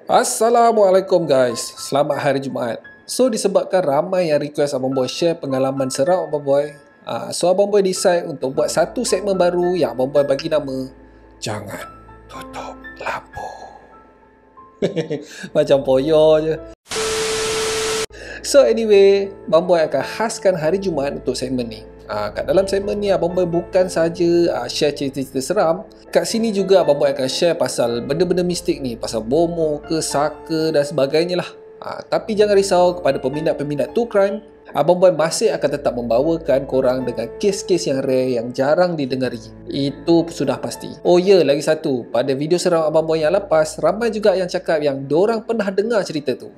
Assalamualaikum guys, selamat hari Jumaat. So disebabkan ramai yang request Abang Boy share pengalaman seram Abang Boy, so Abang Boy decide untuk buat satu segmen baru yang Abang Boy bagi nama Jangan Tutup Lampu. Macam poyo je. So anyway, Abang Boy akan khaskan hari Jumaat untuk segmen ni. Kat dalam segmen ni Abang Boy bukan saja share cerita-cerita seram. Kat sini juga Abang Boy akan share pasal benda-benda mistik ni, pasal bomoh ke, saka dan sebagainya lah. Tapi jangan risau kepada peminat-peminat true crime, Abang Boy masih akan tetap membawakan korang dengan kes-kes yang rare yang jarang didengari. Itu sudah pasti. Oh ya, lagi satu. Pada video seram Abang Boy yang lepas, ramai juga yang cakap yang diorang pernah dengar cerita tu.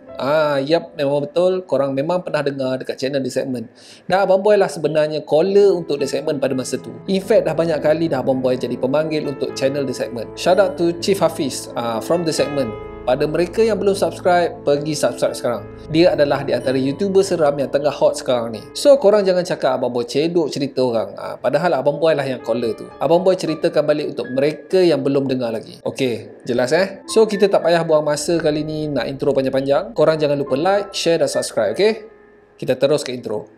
Yap, memang betul. Korang memang pernah dengar dekat channel The Segment. Dan Abang Boy lah sebenarnya caller untuk The Segment pada masa tu. In fact, dah banyak kali dah Abang Boy jadi pemanggil untuk channel The Segment. Shout out to Chief Hafiz from The Segment. Pada mereka yang belum subscribe, pergi subscribe sekarang. Dia adalah di antara YouTuber seram yang tengah hot sekarang ni. So, korang jangan cakap Abang Boy cedok cerita orang. Padahal Abang Boy lah yang caller tu. Abang Boy ceritakan balik untuk mereka yang belum dengar lagi. Okay, jelas So, kita tak payah buang masa kali ni nak intro panjang-panjang. Korang jangan lupa like, share dan subscribe, okay? Kita terus ke intro.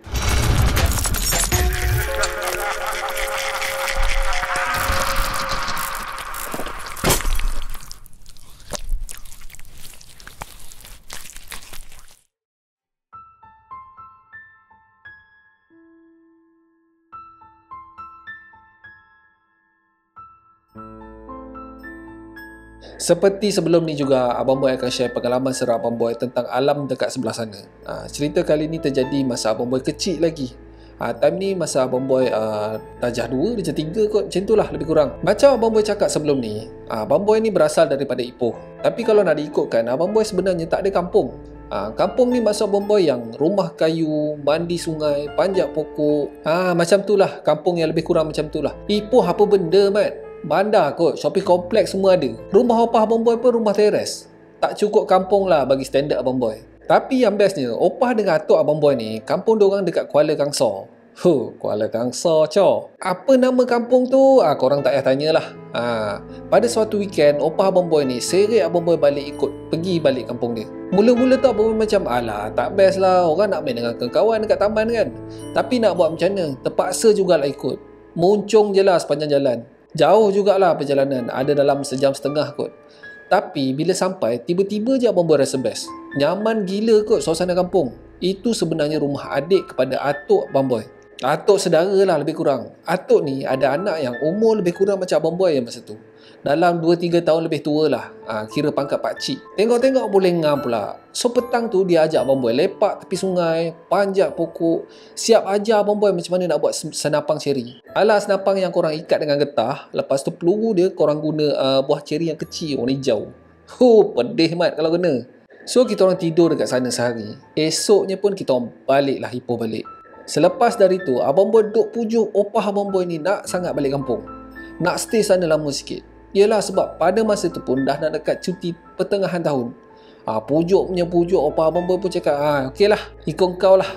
Seperti sebelum ni juga, Abang Boy akan share pengalaman seram Abang Boy tentang alam dekat sebelah sana. Cerita kali ni terjadi masa Abang Boy kecil lagi. Time ni masa Abang Boy darjah 2, darjah 3 kot, macam tu lah lebih kurang. Macam Abang Boy cakap sebelum ni, Abang Boy ni berasal daripada Ipoh. Tapi kalau nak diikutkan, Abang Boy sebenarnya tak ada kampung. Kampung ni maksud Abang Boy yang rumah kayu, mandi sungai, panjat pokok. Macam tu lah, kampung yang lebih kurang macam tu lah. Ipoh apa benda mat? Bandar kot, shopping kompleks semua ada. Rumah opah Abang Boy pun rumah teres. Tak cukup kampung lah bagi standard Abang Boy. Tapi yang bestnya, opah dengan atuk Abang Boy ni, kampung diorang dekat Kuala Kangsar. Kuala Kangsar cow. Apa nama kampung tu? Korang tak payah tanyalah. Pada suatu weekend, opah Abang Boy ni seret Abang Boy balik pergi balik kampung dia. Mula-mula tu Abang Boy macam, alah tak best lah, orang nak main dengan kawan dekat taman kan. Tapi nak buat macam mana? Terpaksa jugalah ikut. Muncung je lah sepanjang jalan. Jauh jugalah perjalanan, ada dalam sejam setengah kot. Tapi bila sampai, tiba-tiba je Abang Boy rasa best. Nyaman gila kot suasana kampung. Itu sebenarnya rumah adik kepada atuk Abang Boy. Atuk saudara lah lebih kurang. Atuk ni ada anak yang umur lebih kurang macam Abang Boy yang masa tu. Dalam 2-3 tahun lebih tua lah. Kira pangkat pakcik. Tengok-tengok boleh ngam pula. So petang tu dia ajak Abang Boy lepak tepi sungai, panjat pokok. Siap ajar Abang Boy macam mana nak buat senapang ceri. Alah, senapang yang korang ikat dengan getah. Lepas tu peluru dia korang guna buah ceri yang kecil warna hijau. Pedih mat kalau kena. So kita orang tidur dekat sana sehari. Esoknya pun kita orang balik lah Ipoh balik. Selepas dari tu, Abang Boy duk pujuk opah Abang Boy ni nak sangat balik kampung. Nak stay sana lama sikit. Yelah sebab pada masa tu pun dah nak dekat cuti pertengahan tahun. Pujuk opah Abang Boy pun cakap, okey lah, ikut kau lah.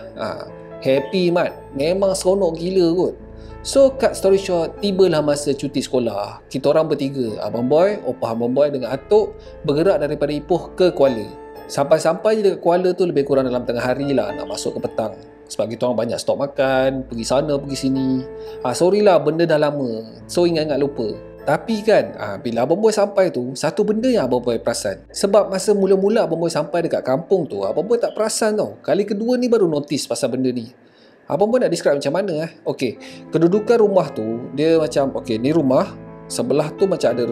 Happy mat. Memang seronok gila kot. So cut story short, tibalah masa cuti sekolah. Kita orang bertiga, Abang Boy, opah Abang Boy dengan atuk, bergerak daripada Ipoh ke Kuala. Sampai-sampai je dekat Kuala tu lebih kurang dalam tengah hari lah, nak masuk ke petang. Sebab kita orang banyak stok makan, pergi sana, pergi sini. Sorry lah, benda dah lama. So ingat-ingat lupa. Tapi kan, bila Abang Boy sampai tu, satu benda yang Abang Boy perasan. Sebab masa mula-mula Abang Boy sampai dekat kampung tu, Abang Boy tak perasan tau. Kali kedua ni baru notice pasal benda ni. Abang Boy nak describe macam mana Okey, kedudukan rumah tu, dia macam, okey, ni rumah. Sebelah tu macam ada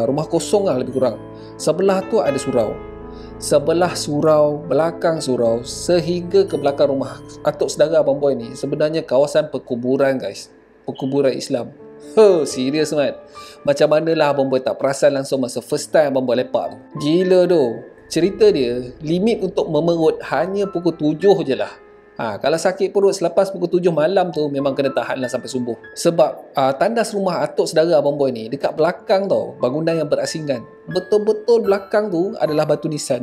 rumah kosong lah lebih kurang. Sebelah tu ada surau. Sebelah surau, belakang surau, sehingga ke belakang rumah atuk saudara Abang Boy ni sebenarnya kawasan perkuburan guys. Perkuburan Islam. Serius mat. Macam manalah Abang Boy tak perasan langsung masa first time Abang Boy lepak tu. Gila tu. Cerita dia, limit untuk memerut hanya pukul 7 je lah. Kalau sakit perut selepas pukul 7 malam tu memang kena tahan lah sampai subuh. Sebab tandas rumah atuk saudara Abang Boy ni dekat belakang tau, bangunan yang berasingan. Betul-betul belakang tu adalah batu nisan.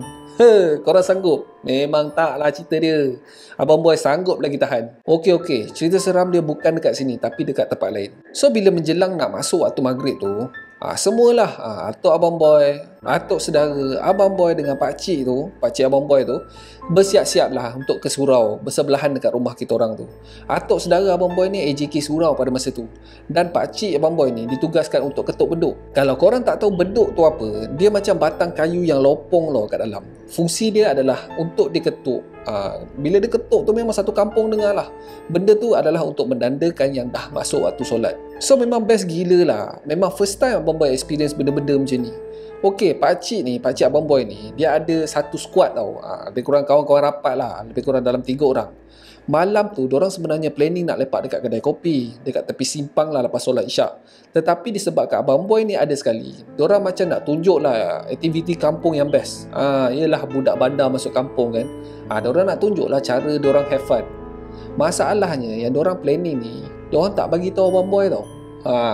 Korang sanggup? Memang tak lah cerita dia. Abang Boy sanggup lagi tahan. Okey, cerita seram dia bukan dekat sini tapi dekat tempat lain. So bila menjelang nak masuk waktu maghrib tu, Semualah atuk abang boy, atuk saudara, abang boy dengan pakcik tu, pakcik abang boy tu bersiap-siap lah untuk ke surau bersebelahan dekat rumah kita orang tu. Atuk saudara abang boy ni AJK surau pada masa tu. Dan pakcik abang boy ni ditugaskan untuk ketuk beduk. Kalau korang tak tahu beduk tu apa, dia macam batang kayu yang lopong loh kat dalam. Fungsi dia adalah untuk diketuk. Bila dia ketuk tu memang satu kampung dengar lah. Benda tu adalah untuk menandakan yang dah masuk waktu solat. So memang best gila lah. Memang first time abang boy experience benda-benda macam ni. Okey, pakcik abang boy ni, dia ada satu squad tau. Lebih kurang kawan-kawan rapat lah. Lebih kurang dalam 3 orang. Malam tu, diorang sebenarnya planning nak lepak dekat kedai kopi, dekat tepi simpang lah lepas solat isyak. Tetapi disebabkan abang boy ni ada sekali, diorang macam nak tunjuk lah aktiviti kampung yang best. Yelah budak bandar masuk kampung kan. Diorang nak tunjuk lah cara diorang have fun. Masalahnya yang diorang planning ni, diorang tak bagi tahu abang boy tau.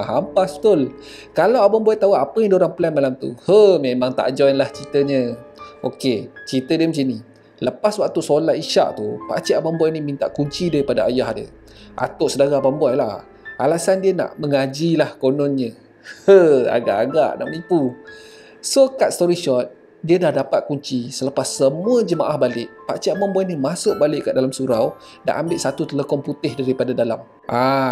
Hampas betul. Kalau abang boy tahu apa yang diorang plan malam tu, memang tak join lah ceritanya. Okey, cerita dia macam ni. Lepas waktu solat isyak tu, pakcik abang boy ni minta kunci daripada ayah dia, atuk saudara abang boy lah. Alasan dia nak mengaji lah kononnya. Agak-agak nak menipu. So cut story short, dia dah dapat kunci. Selepas semua jemaah balik, pakcik abang boy ni masuk balik kat dalam surau dan ambil satu telekong putih daripada dalam.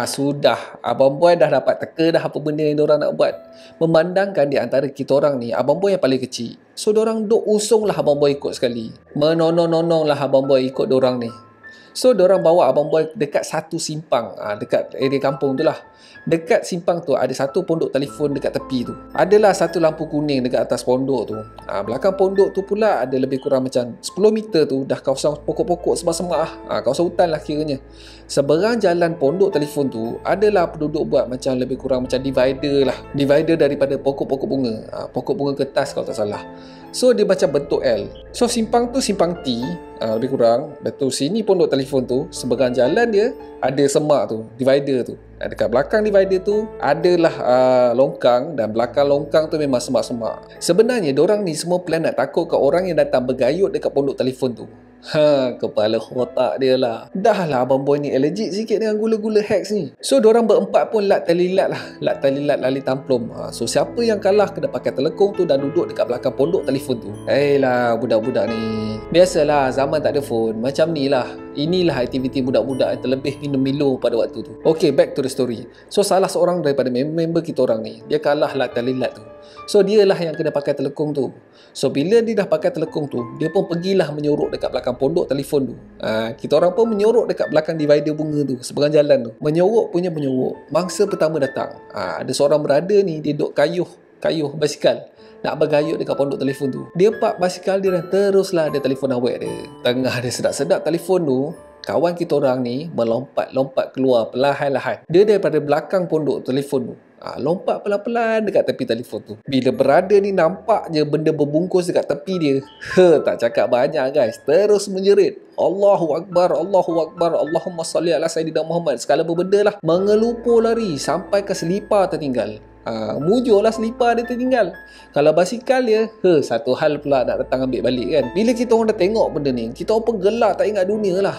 Sudah. Abang boy dah dapat teka dah apa benda yang diorang nak buat. Memandangkan di antara kita orang ni, abang boy yang paling kecil. So diorang duk usung lah abang boy ikut sekali. Menonong-nonong lah abang boy ikut diorang ni. So diorang bawa abang boy dekat satu simpang, dekat area kampung tu lah. Dekat simpang tu ada satu pondok telefon dekat tepi tu. Adalah satu lampu kuning dekat atas pondok tu. Belakang pondok tu pula ada lebih kurang macam 10 meter tu dah kawasan pokok-pokok semak-semak kawasan hutan lah kiranya. Seberang jalan pondok telefon tu adalah penduduk buat macam lebih kurang macam divider lah. Divider daripada pokok-pokok bunga. Pokok bunga kertas kalau tak salah. So dia macam bentuk L. So simpang tu simpang T, lebih kurang. Betul sini pondok telefon tu, seberang jalan dia ada semak tu, divider tu. Dekat belakang divider tu adalah longkang, dan belakang longkang tu memang semak-semak. Sebenarnya diorang ni semua plan nak takut ke orang yang datang bergayut dekat pondok telefon tu. Kepala otak dia lah. Dah lah abang boy ni allergic sikit dengan gula-gula hex ni. So diorang berempat pun lat talilat lah. Lat talilat lali tamplum. So siapa yang kalah kena pakai telekong tu dan duduk dekat belakang pondok telefon tu. Lah budak-budak ni. Biasalah zaman tak ada phone. Macam ni lah. Inilah aktiviti budak-budak yang terlebih minum Milo pada waktu tu. Okay, back to the story. So salah seorang daripada member kita orang ni, dia kalah lat talilat tu. So dialah yang kena pakai telekong tu. So bila dia dah pakai telekong tu, dia pun pergilah menyorok dekat belakang pondok telefon tu. Kita orang pun menyorok dekat belakang divider bunga tu, seberang jalan tu. Menyorok punya menyorok. Mangsa pertama datang, ada seorang berada ni, dia duk kayuh basikal nak bergayut dekat pondok telefon tu. Dia park basikal dia dan teruslah ada telefon awet dia. Tengah dia sedap-sedap telefon tu, kawan kita orang ni melompat-lompat keluar perlahan-lahan. Dia daripada belakang pondok telefon tu, lompat pelan-pelan dekat tepi telefon tu. Bila berada ni, nampak je benda berbungkus dekat tepi dia. Tak cakap banyak guys, terus menjerit, Allahu Akbar, Allahu Akbar, Allahumma salli ala Sayyidina Muhammad. Segala benda lah mengelupur lari sampai ke selipar tertinggal. Mujurlah selipar dia tertinggal. Kalau basikal dia, satu hal pula nak datang ambil balik kan. Bila kita orang dah tengok benda ni, kita orang pun gelak tak ingat dunia lah.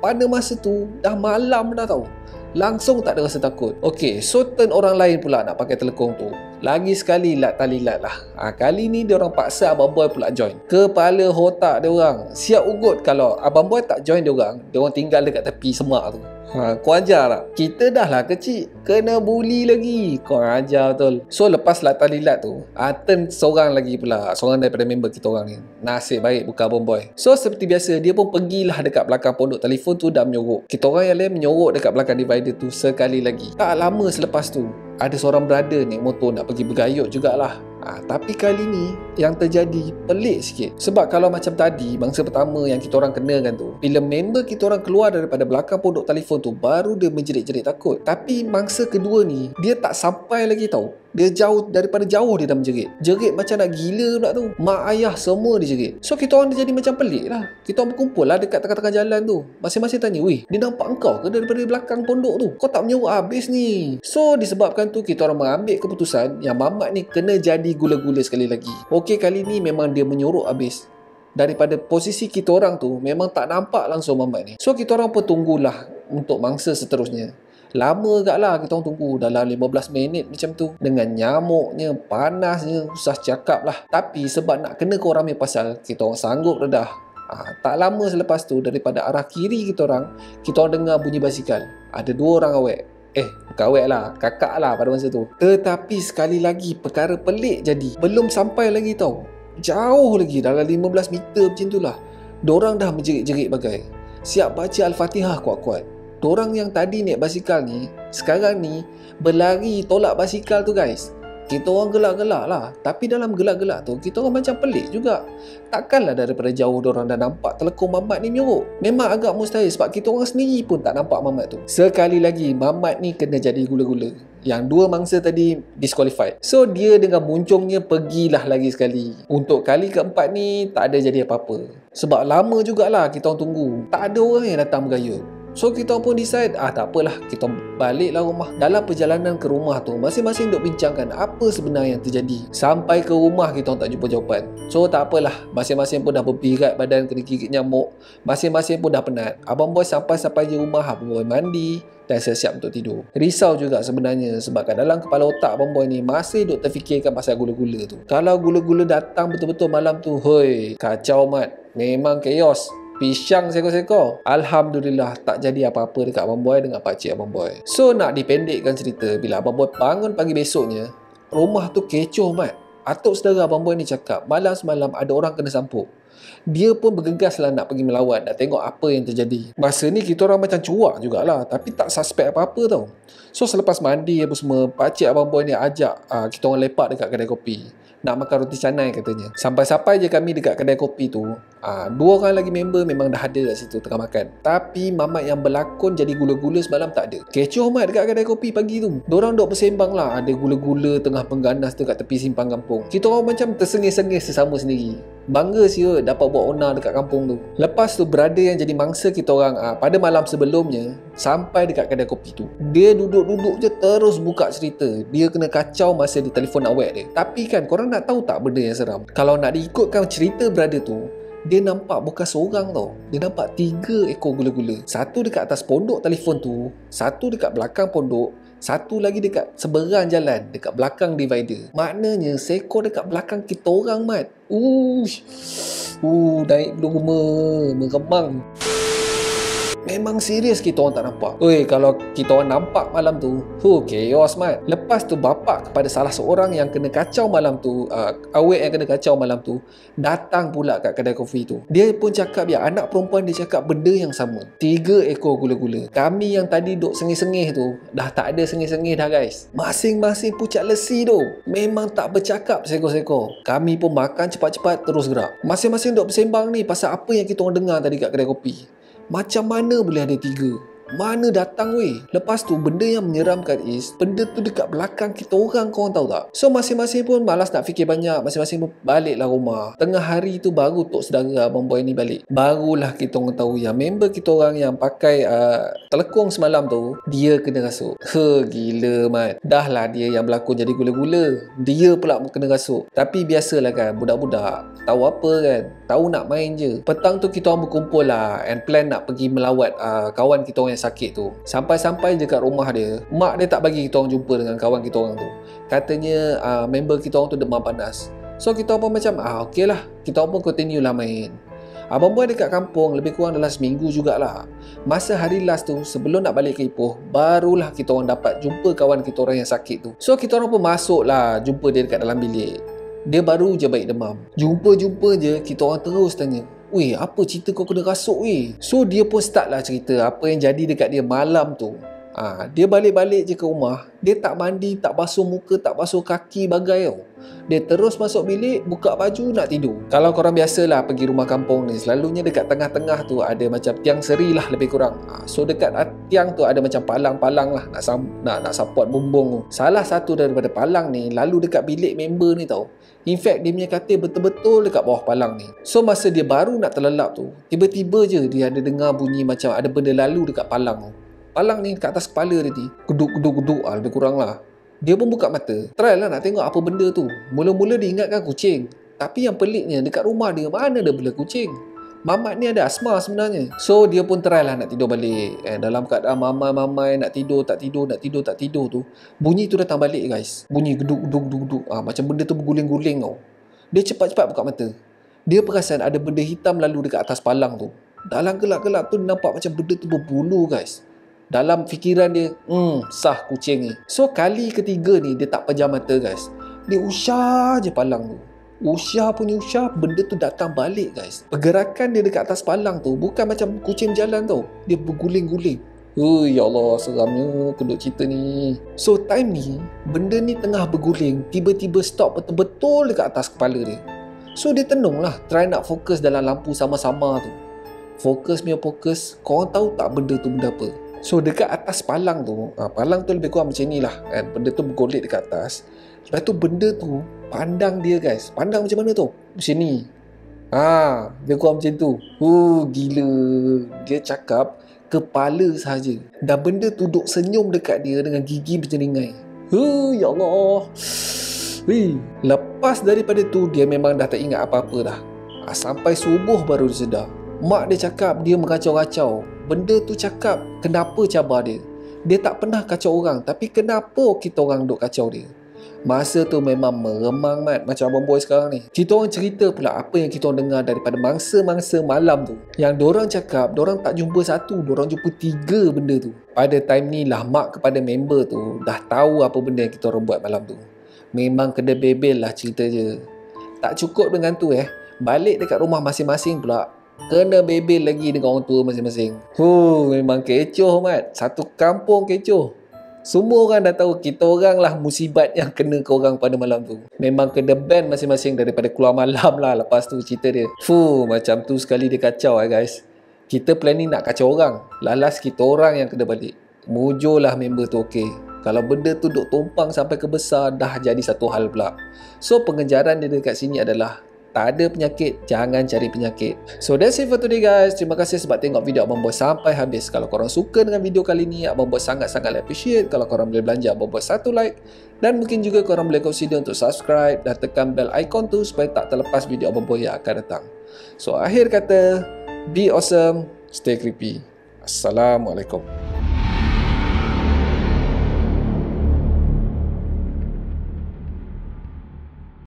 Pada masa tu dah malam dah tau. Langsung tak ada rasa takut. Okay, so turn orang lain pula nak pakai telekong tu. Lagi sekali lat talilat lah. Kali ni dia orang paksa abang boy pula join. Kepala otak dia orang siap ugut kalau abang boy tak join dia orang tinggal dekat tepi semak tu. Kau ajar tak? Kita dah lah kecil, kena bully lagi. Kau ajar betul. So lepas lat talilat tu, turn seorang lagi pula, seorang daripada member kita orang ni. Nasib baik bukan abang boy. So seperti biasa, dia pun pergilah dekat belakang pondok telefon tu dan menyorok. Kita orang yang lain menyorok dekat belakang divider tu sekali lagi. Tak lama selepas tu, ada seorang brother naik motor nak pergi bergayut jugalah. Tapi kali ni yang terjadi pelik sikit. Sebab kalau macam tadi, mangsa pertama yang kita orang kenakan tu, bila member kita orang keluar daripada belakang pondok telefon tu, baru dia menjerit-jerit takut. Tapi mangsa kedua ni, dia tak sampai lagi tau. Dia daripada jauh dia dah menjerit. Jerit macam nak gila pula tu. Mak ayah semua dia jerit. So kita orang dia jadi macam pelik lah. Kita orang berkumpul lah dekat tengah-tengah jalan tu. Masing-masing tanya, weh, dia nampak engkau ke daripada belakang pondok tu? Kau tak menyorok habis ni. So disebabkan tu, kita orang mengambil keputusan yang mamat ni kena jadi gula-gula sekali lagi. Okey, kali ni memang dia menyorok habis. Daripada posisi kita orang tu, memang tak nampak langsung mamat ni. So kita orang pun tunggulah untuk mangsa seterusnya. Lama agak lah kita orang tunggu, dalam 15 minit macam tu. Dengan nyamuknya, panasnya, susah cakap lah. Tapi sebab nak kena korang punya pasal, kita orang sanggup redah. Tak lama selepas tu, daripada arah kiri kita orang dengar bunyi basikal. Ada 2 orang awek. Bukan awek lah, kakak lah pada masa tu. Tetapi sekali lagi perkara pelik jadi. Belum sampai lagi tau, jauh lagi, dalam 15 meter macam tu lah, dorang dah menjerit-jerit bagai siap baca Al-Fatihah kuat-kuat. Dorang yang tadi naik basikal ni, sekarang ni berlari tolak basikal tu guys. Kita orang gelak-gelak lah. Tapi dalam gelak-gelak tu, kita orang macam pelik juga. Takkanlah daripada jauh dorang dah nampak telekung Mamat ni menyorok. Memang agak mustahil sebab kita orang sendiri pun tak nampak Mamat tu. Sekali lagi, Mamat ni kena jadi gula-gula. Yang 2 mangsa tadi disqualified. So dia dengan muncungnya pergilah lagi sekali. Untuk kali keempat ni tak ada jadi apa-apa. Sebab lama jugalah kita orang tunggu. Tak ada orang yang datang bergayut. So kita pun decide, tak apalah, kita baliklah rumah. Dalam perjalanan ke rumah tu, masing-masing duk bincangkan apa sebenarnya yang terjadi. Sampai ke rumah kita tak jumpa jawapan. So tak apalah, masing-masing pun dah berbirat badan, kena gigit nyamuk. Masing-masing pun dah penat. Abang boy sampai je rumah, abang boy mandi dan siap-siap untuk tidur. Risau juga sebenarnya sebab kat dalam kepala otak abang boy ni masih duk terfikirkan pasal gula-gula tu. Kalau gula-gula datang betul-betul malam tu, hoi, kacau mat. Memang chaos. Pisang seko-seko. Alhamdulillah tak jadi apa-apa dekat abang boy dengan pakcik abang boy. So nak dipendekkan cerita, bila abang boy bangun pagi besoknya, rumah tu kecoh mat. Atuk saudara abang boy ni cakap malam semalam ada orang kena sampuk. Dia pun bergegas lah nak pergi melawat, nak tengok apa yang terjadi. Masa ni kita orang macam cuak jugalah, tapi tak suspek apa-apa tau. So selepas mandi apa semua, pakcik abang boy ni ajak kita orang lepak dekat kedai kopi. Nak makan roti canai katanya. Sampai-sampai je kami dekat kedai kopi tu, 2 orang lagi member memang dah ada kat situ tengah makan. Tapi Mamat yang berlakon jadi gula-gula semalam tak ada. Kecoh mat dekat kedai kopi pagi tu. Diorang duk bersembang lah, ada gula-gula tengah pengganas dekat tepi simpang kampung. Kita orang macam tersengih-sengih sesama sendiri. Bangga siut dapat buat onar dekat kampung tu. Lepas tu brother yang jadi mangsa kita orang pada malam sebelumnya sampai dekat kedai kopi tu. Dia duduk-duduk je terus buka cerita. Dia kena kacau masa dia telefon awek dia. Tapi kan korang nak tahu tak benda yang seram? Kalau nak diikutkan cerita brother tu, dia nampak bukan seorang tau. Dia nampak 3 ekor gula-gula. Satu dekat atas pondok telefon tu, satu dekat belakang pondok, satu lagi dekat seberang jalan, dekat belakang divider. Maknanya seekor dekat belakang kita orang mat. Naik bulu rumah, meremang. Memang serius kita orang tak nampak. Kalau kita orang nampak malam tu, chaos mat. Lepas tu bapak kepada salah seorang yang kena kacau malam tu, awek yang kena kacau malam tu, datang pula kat kedai kopi tu. Dia pun cakap anak perempuan dia cakap benda yang sama. 3 ekor gula-gula. Kami yang tadi duk sengih-sengih tu, dah tak ada sengih-sengih dah guys. Masing-masing pucat lesi tu. Memang tak bercakap seko-seko. Kami pun makan cepat-cepat terus gerak. Masing-masing duk bersembang ni pasal apa yang kita orang dengar tadi kat kedai kopi. Macam mana boleh ada 3? Mana datang weh? Lepas tu benda yang menyeramkan is, benda tu dekat belakang kita orang, korang tahu tak? So masing-masing pun malas nak fikir banyak. Masing-masing pun baliklah rumah. Tengah hari tu baru tok saudara abang boy ni balik. Barulah kita orang tahu yang member kita orang yang pakai telekung semalam tu, dia kena rasuk. Gila mat. Dah lah dia yang berlakon jadi gula-gula, dia pula kena rasuk. Tapi biasalah kan, budak-budak tahu apa kan, tahu nak main je. Petang tu kita orang berkumpul lah and plan nak pergi melawat kawan kita orang yang sakit tu. Sampai-sampai dekat rumah dia, mak dia tak bagi kita orang jumpa dengan kawan kita orang tu. Katanya member kita orang tu demam panas. So kita pun macam okey lah, kita pun continue lah main. Abang boy dekat kampung lebih kurang dalam seminggu jugalah. Masa hari last tu, sebelum nak balik ke Ipoh, barulah kita orang dapat jumpa kawan kita orang yang sakit tu. So kita orang pun masuk lah, jumpa dia dekat dalam bilik. Dia baru je baik demam. Jumpa-jumpa je, kita orang terus tanya, apa cerita kau kena rasuk weh? So dia pun start lah cerita apa yang jadi dekat dia malam tu. Dia balik-balik je ke rumah, dia tak mandi, tak basuh muka, tak basuh kaki bagai tau. Dia terus masuk bilik, buka baju, nak tidur. Kalau korang biasalah pergi rumah kampung ni, selalunya dekat tengah-tengah tu ada macam tiang seri lah lebih kurang. So dekat tiang tu ada macam palang-palang lah, nak support bumbung tu. Salah satu daripada palang ni lalu dekat bilik member ni tau. In fact, dia punya katil betul-betul dekat bawah palang ni. So masa dia baru nak terlelap tu, tiba-tiba je dia ada dengar bunyi macam ada benda lalu dekat palang tu. Palang ni kat atas kepala dia ni, geduk-geduk lebih kurang lah. Dia pun buka mata, try lah nak tengok apa benda tu. Mula-mula dia ingatkan kucing, tapi yang peliknya dekat rumah dia mana ada bela kucing. Mamat ni ada asma sebenarnya. So dia pun try lah nak tidur balik. Dalam keadaan mamai nak tidur tak tidur tu, bunyi tu datang balik guys. Bunyi geduk. Macam benda tu berguling-guling tau. Dia cepat-cepat buka mata. Dia perasan ada benda hitam lalu dekat atas palang tu. Dalam gelap-gelap tu nampak macam benda tu berbulu guys. Dalam fikiran dia, sah kucing ni. So kali ketiga ni dia tak pejam mata guys. Dia usah je palang tu. Usah, benda tu datang balik guys. Pergerakan dia dekat atas palang tu bukan macam kucing jalan tau. Dia berguling-guling. Ya Allah, seramnya keduk cerita ni. So time ni, benda ni tengah berguling, tiba-tiba stop betul-betul dekat atas kepala dia. So dia tenung lah, try nak fokus dalam lampu sama-sama tu. Fokus, korang tahu tak benda tu benda apa? So dekat atas palang tu, palang tu lebih kurang macam ni lah kan? Benda tu bergolek dekat atas. Lepas tu benda tu pandang dia guys. Pandang macam mana tu? Macam ni. Dia kurang macam tu. Gila. Dia cakap kepala sahaja. Dan benda tu duduk senyum dekat dia dengan gigi berjeringai. Ya Allah. Lepas daripada tu dia memang dah tak ingat apa-apa dah. Sampai subuh baru dia sedar. Mak dia cakap dia mengacau-kacau. Benda tu cakap kenapa cabar dia. Dia tak pernah kacau orang. Tapi kenapa kita orang duk kacau dia? Masa tu memang meremang mat. Macam abang boy sekarang ni. Kita orang cerita pula apa yang kita orang dengar daripada mangsa-mangsa malam tu. Yang dorang cakap dorang tak jumpa satu, dorang jumpa 3 benda tu. Pada time ni lah mak kepada member tu dah tahu apa benda yang kita orang buat malam tu. Memang kena bebel lah cerita je. Tak cukup dengan tu balik dekat rumah masing-masing pula kena bebel lagi dengan orang tua masing-masing. Memang kecoh mat. Satu kampung kecoh. Semua orang dah tahu kita orang lah musibat yang kena ke orang pada malam tu. Memang kena ban masing-masing daripada keluar malam lah lepas tu cerita dia. Macam tu sekali dia kacau guys. Kita planning nak kacau orang. Lalas kita orang yang kena balik. Mujurlah member tu okey. Kalau benda tu duk tumpang sampai ke besar dah jadi satu hal pula. So pengejaran dia dekat sini adalah tak ada penyakit, jangan cari penyakit. So that's it for today guys. Terima kasih sebab tengok video Abang Boy sampai habis. Kalau korang suka dengan video kali ni, Abang Boy sangat-sangat appreciate kalau korang boleh belanja Abang Boy 1 like. Dan mungkin juga korang boleh consider untuk subscribe dan tekan bell icon tu supaya tak terlepas video Abang Boy yang akan datang. So akhir kata, be awesome, stay creepy. Assalamualaikum.